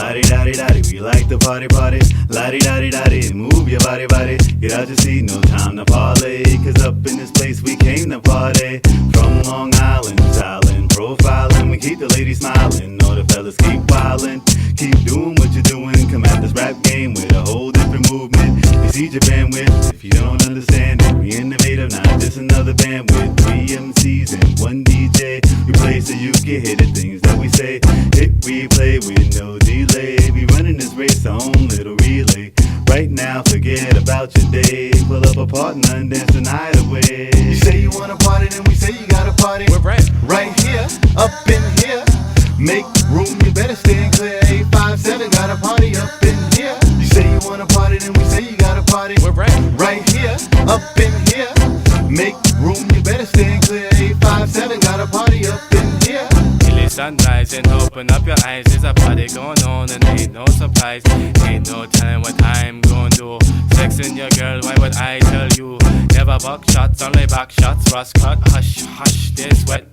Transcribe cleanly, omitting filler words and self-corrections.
La-di-da-di-da-di, we like to party, party. La-di-da-di-da-di, move your body, body. Get out your seat, no time to parlay. Cause up in this place we came to party. From Long Island, styling, profiling. We keep the ladies smiling, all the fellas keep wildin'. Keep doing what you're doing, come at this rap game with a whole different movement. You see your bandwidth, if you don't understand it. We innovative, not just another band with 3 MCs and 1 DJ. We play so you can hear the things that we say. Hit replay with no delay. We running this race our own little relay. Right now, forget about your day. Pull up a partner and dance the night away. You say you wanna party, then we say you gotta party. We're right. Right here, up in here. Make room, you better stand clear. 857 got a party up in here. You say you wanna party, then we say you gotta party. We're right. Right here, up in here. Make room, you better stand clear. 857 got a party up in here. Till the sunrise and open up your eyes. There's a party going on and ain't no surprise. Ain't no telling what I'm gonna do. Sexing your girl, why would I tell you? Never buck shots, only back shots. Ross cut, hush, hush, this wet.